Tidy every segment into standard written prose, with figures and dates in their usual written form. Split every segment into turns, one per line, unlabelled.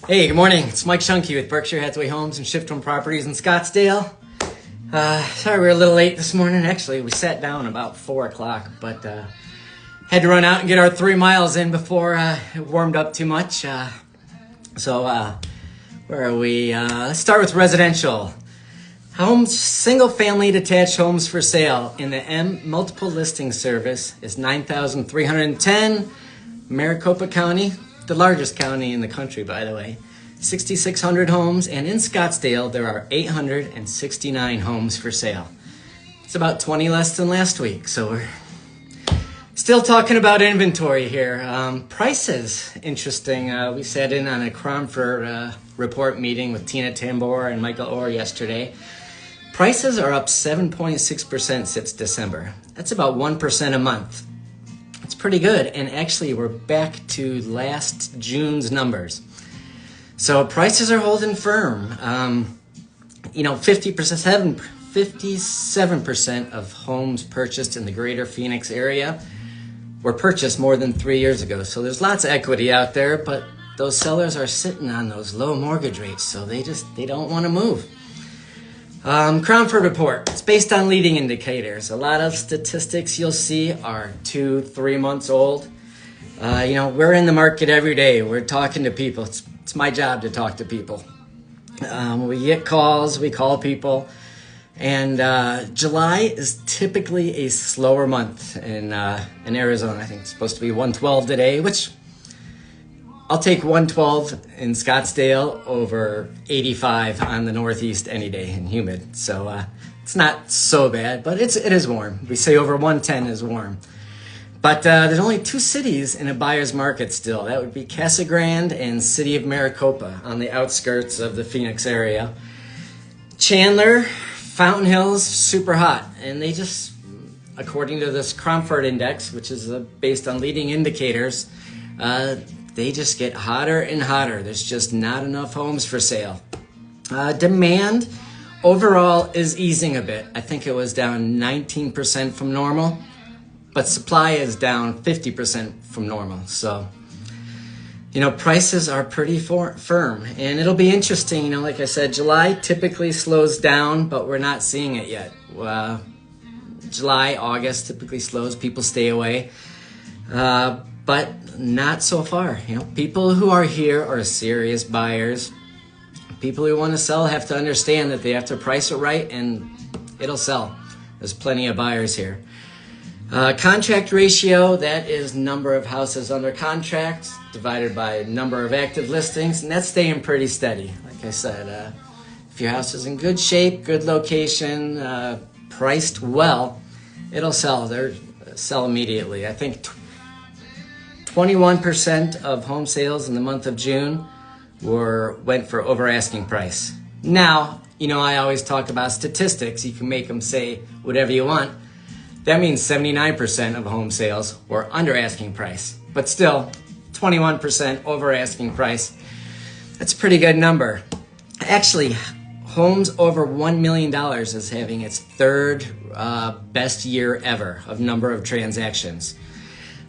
Hey, good morning. It's Mike Shunke with Berkshire Hathaway Homes and Shift Home Properties in Scottsdale. Sorry we were a little late this morning. Actually, we sat down about 4 o'clock, but had to run out and get our 3 miles in before it warmed up too much. Where are we? Let's start with residential. Homes, single-family detached homes for sale in the M multiple listing service is 9,310. Maricopa County, the largest county in the country, by the way, 6,600 homes, and in Scottsdale, there are 869 homes for sale. It's about 20 less than last week, so we're still talking about inventory here. Prices, interesting. We sat in on a Cromford report meeting with Tina Tambor and Michael Orr yesterday. Prices are up 7.6% since December. That's about 1% a month. It's pretty good, and actually we're back to last June's numbers. So prices are holding firm. 57% of homes purchased in the greater Phoenix area were purchased more than 3 years ago. So there's lots of equity out there, but those sellers are sitting on those low mortgage rates, so they don't want to move. Cromford report. It's based on leading indicators. A lot of statistics you'll see are 2-3 months old. We're in the market every day. We're talking to people. It's my job to talk to people. We get calls, we call people, and July is typically a slower month in Arizona. I think it's supposed to be 112 today, which I'll take 112 in Scottsdale over 85 on the Northeast any day and humid. So it's not so bad, but it is warm. We say over 110 is warm. But there's only 2 cities in a buyer's market still. That would be Casa Grande and City of Maricopa on the outskirts of the Phoenix area. Chandler, Fountain Hills, super hot. And they just, according to this Cromford index, which is based on leading indicators, they just get hotter and hotter. There's just not enough homes for sale. Demand overall is easing a bit. I think it was down 19% from normal, but supply is down 50% from normal. So, prices are pretty firm, and it'll be interesting. Like I said, July typically slows down, but we're not seeing it yet. July, August typically slows. People stay away. But not so far. People who are here are serious buyers. People who want to sell have to understand that they have to price it right, and it'll sell. There's plenty of buyers here. Contract ratio, that is number of houses under contract divided by number of active listings, and that's staying pretty steady. Like I said, if your house is in good shape, good location, priced well, it'll sell. They'll sell immediately. I think 21% of home sales in the month of June went for over asking price. Now, I always talk about statistics. You can make them say whatever you want. That means 79% of home sales were under asking price, but still 21% over asking price. That's a pretty good number. Actually, homes over $1 million is having its third best year ever of number of transactions.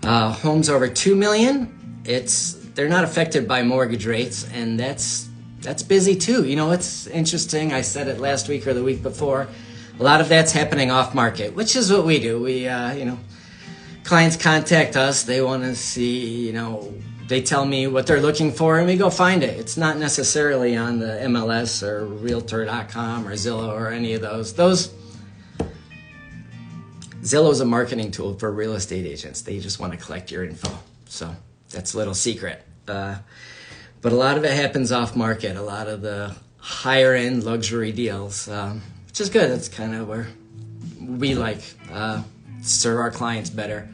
Homes over 2 million, they're not affected by mortgage rates, and that's busy too. It's interesting. I said it last week or the week before. A lot of that's happening off market, which is what we do. We, clients contact us. They want to see, they tell me what they're looking for, and we go find it. It's not necessarily on the MLS or Realtor.com or Zillow or any of those. Zillow is a marketing tool for real estate agents. They just want to collect your info. So that's a little secret. But a lot of it happens off market, a lot of the higher end luxury deals, which is good. That's kind of where we serve our clients better.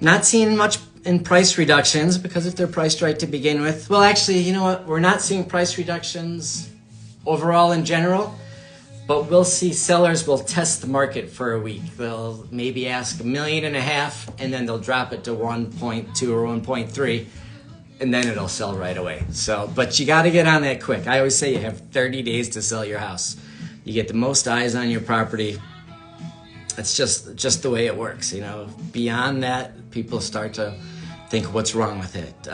Not seeing much in price reductions because if they're priced right to begin with, well, actually, you know what? We're not seeing price reductions overall in general. But we'll see sellers will test the market for a week. They'll maybe ask $1.5 million, and then they'll drop it to 1.2 or 1.3, and then it'll sell right away. But you got to get on that quick. I always say you have 30 days to sell your house. You get the most eyes on your property. It's just the way it works. Beyond that, people start to think what's wrong with it.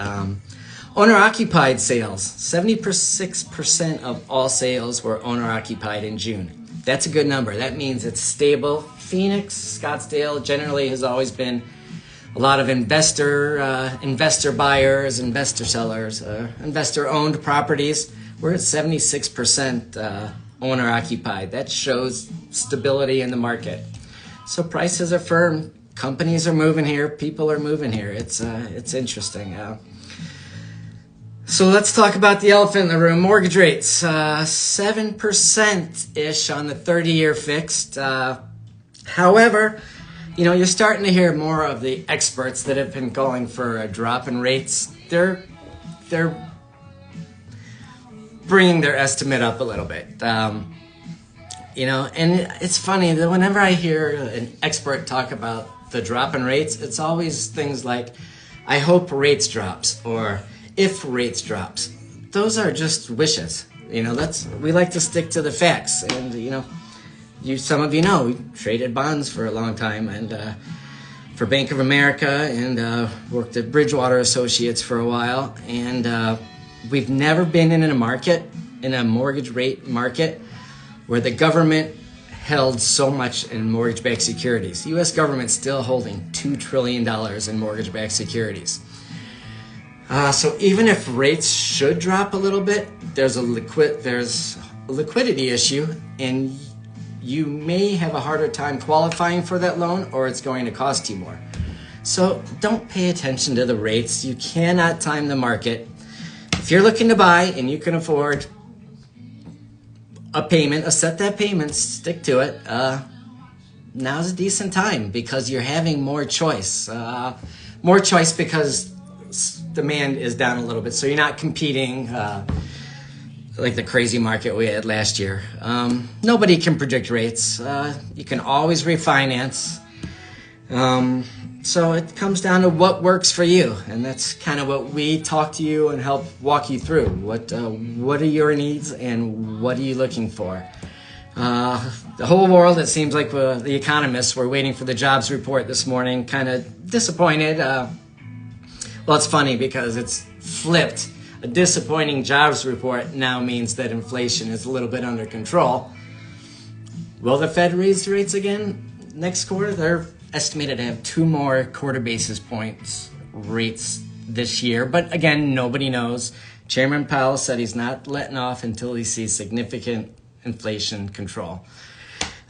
Owner-occupied sales, 76% of all sales were owner-occupied in June. That's a good number. That means it's stable. Phoenix, Scottsdale generally has always been a lot of investor buyers, investor sellers, investor-owned properties. We're at 76% owner-occupied. That shows stability in the market. So prices are firm. Companies are moving here. People are moving here. It's interesting. So let's talk about the elephant in the room, mortgage rates. 7%-ish on the 30-year fixed. However, you're starting to hear more of the experts that have been going for a drop in rates. They're bringing their estimate up a little bit. And it's funny that whenever I hear an expert talk about the drop in rates, it's always things like, I hope rates drops, or if rates drops. Those are just wishes. We like to stick to the facts. And, some of you know, we traded bonds for a long time, and for Bank of America, and worked at Bridgewater Associates for a while. And we've never been in a mortgage rate market, where the government held so much in mortgage-backed securities. The U.S. government's still holding $2 trillion in mortgage-backed securities. So even if rates should drop a little bit, there's a liquidity issue, and you may have a harder time qualifying for that loan, or it's going to cost you more. So don't pay attention to the rates. You cannot time the market. If you're looking to buy and you can afford a set that payment, stick to it. Now's a decent time because you're having more choice. More choice because demand is down a little bit, so you're not competing like the crazy market we had last year. Nobody can predict rates. You can always refinance. So it comes down to what works for you, and that's kind of what we talk to you and help walk you through. What are your needs and what are you looking for? The whole world, it seems like the economists were waiting for the jobs report this morning, kind of disappointed. Well, it's funny because it's flipped. A disappointing jobs report now means that inflation is a little bit under control. Will the Fed raise rates again next quarter? They're estimated to have 2 more quarter basis points rates this year. But again, nobody knows. Chairman Powell said he's not letting off until he sees significant inflation control.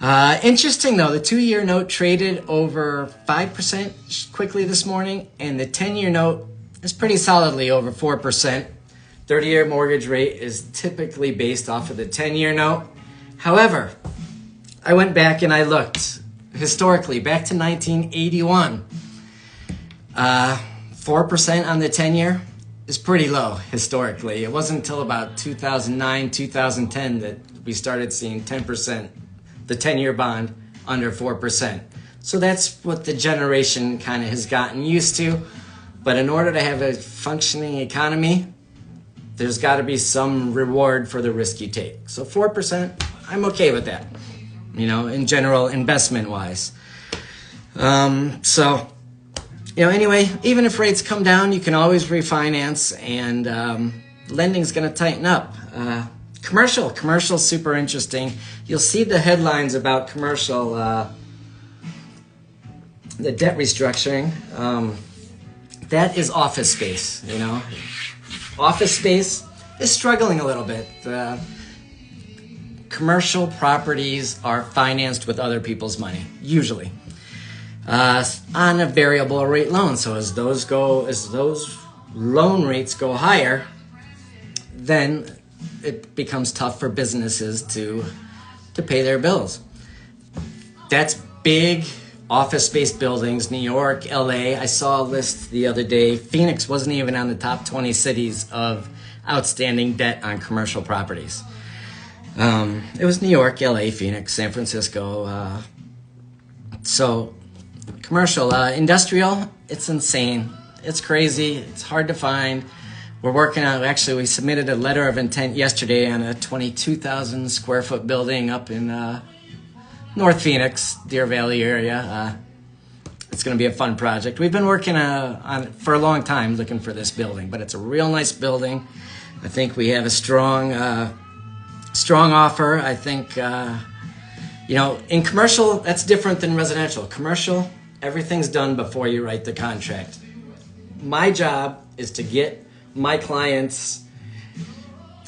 Interesting, though, the 2-year note traded over 5% quickly this morning, and the 10-year note is pretty solidly over 4%. 30-year mortgage rate is typically based off of the 10-year note. However, I went back and I looked historically back to 1981. 4% on the 10-year is pretty low historically. It wasn't until about 2009, 2010 that we started seeing 10%, the 10-year bond under 4%. So that's what the generation kind of has gotten used to. But in order to have a functioning economy, there's got to be some reward for the risk you take. So 4%, I'm okay with that, in general, investment-wise. Anyway, even if rates come down, you can always refinance, and lending's going to tighten up. Commercial's super interesting. You'll see the headlines about commercial, the debt restructuring. That is office space, Office space is struggling a little bit. Commercial properties are financed with other people's money, usually, on a variable rate loan. So as those loan rates go higher, then it becomes tough for businesses to pay their bills. That's big office space buildings, New York, LA. I saw a list the other day. Phoenix wasn't even on the top 20 cities of outstanding debt on commercial properties. It was New York, LA, Phoenix, San Francisco. So commercial, industrial, it's insane. It's crazy. It's hard to find. We're working on, we submitted a letter of intent yesterday on a 22,000 square foot building up in North Phoenix, Deer Valley area. it's going to be a fun project. We've been working on it for a long time looking for this building, but it's a real nice building. I think we have a strong offer. I think, you know, in commercial, that's different than residential. Commercial, everything's done before you write the contract. My job is to get my clients'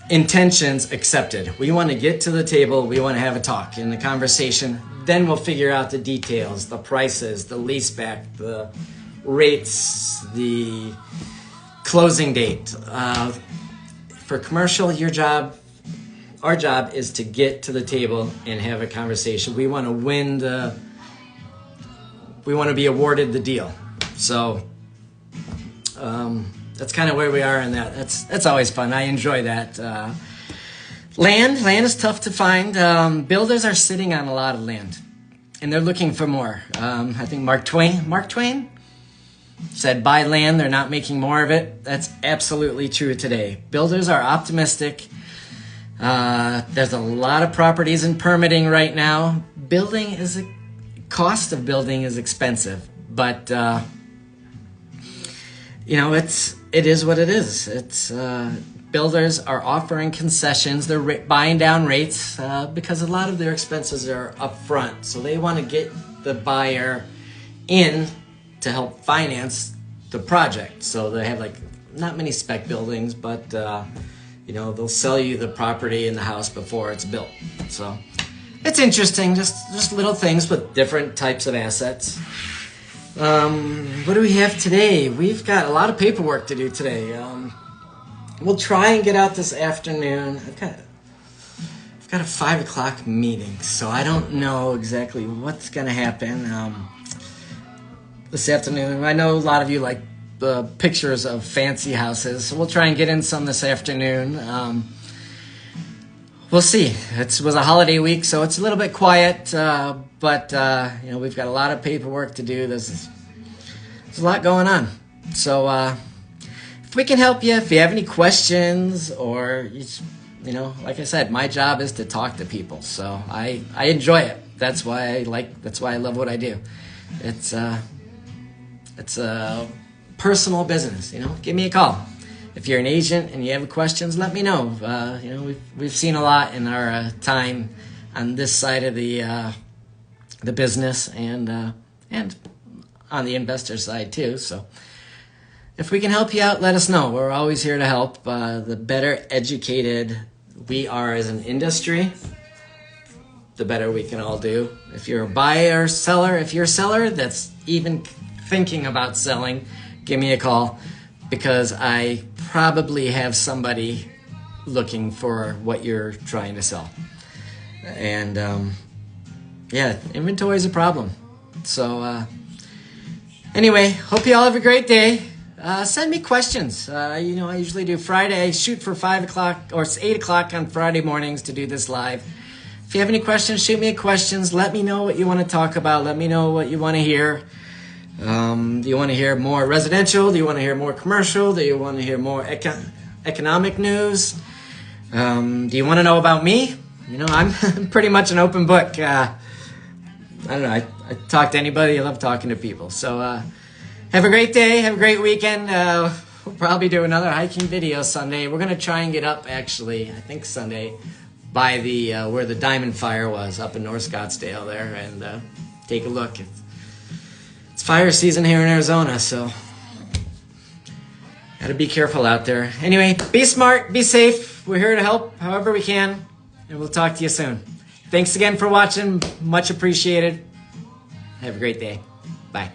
intentions accepted. We want to get to the table. We want to have a talk in the conversation. Then we'll figure out the details, the prices, the lease back, the rates, the closing date. For commercial, our job is to get to the table and have a conversation. We want to we want to be awarded the deal. So that's kind of where we are in that. That's always fun. I enjoy that. Land is tough to find. Builders are sitting on a lot of land, and they're looking for more. I think Mark Twain said, buy land, they're not making more of it. That's absolutely true today. Builders are optimistic. There's a lot of properties in permitting right now. Cost of building is expensive, but you know, it is what it is. It's builders are offering concessions. They're buying down rates because a lot of their expenses are up front. So they want to get the buyer in to help finance the project. So they have like not many spec buildings, but you know, they'll sell you the property and the house before it's built. So it's interesting, just little things with different types of assets. What do we have today? We've got a lot of paperwork to do today. We'll try and get out this afternoon. I've got a 5 o'clock meeting, so I don't know exactly what's gonna happen this afternoon. I know a lot of you like pictures of fancy houses, so we'll try and get in some this afternoon. We'll see. It was a holiday week, so it's a little bit quiet, but you know, we've got a lot of paperwork to do. There's a lot going on. So if we can help you, if you have any questions, or you know, like I said, my job is to talk to people, so I enjoy it. That's why I love what I do. It's a personal business, you know. Give me a call. If you're an agent and you have questions, let me know. You know, we've seen a lot in our time on this side of the business, and on the investor side too. So if we can help you out, let us know. We're always here to help. The better educated we are as an industry, the better we can all do. If you're a buyer or seller, if you're a seller that's even thinking about selling, give me a call, because I probably have somebody looking for what you're trying to sell. And yeah, inventory is a problem. So anyway, hope you all have a great day. Send me questions. You know, I usually do Friday. I shoot for 5 o'clock or 8 o'clock on Friday mornings to do this live. If you have any questions, shoot me questions. Let me know what you want to talk about. Let me know what you want to hear. Do you want to hear more residential? Do you want to hear more commercial? Do you want to hear more economic news? Do you want to know about me? You know, I'm pretty much an open book. I don't know. I talk to anybody. I love talking to people. So have a great day. Have a great weekend. We'll probably do another hiking video Sunday. We're going to try and get up, actually, I think Sunday, by the where the Diamond Fire was up in North Scottsdale there, and take a look. It's fire season here in Arizona, so gotta be careful out there. Anyway, be smart, be safe. We're here to help however we can, and we'll talk to you soon. Thanks again for watching. Much appreciated. Have a great day. Bye.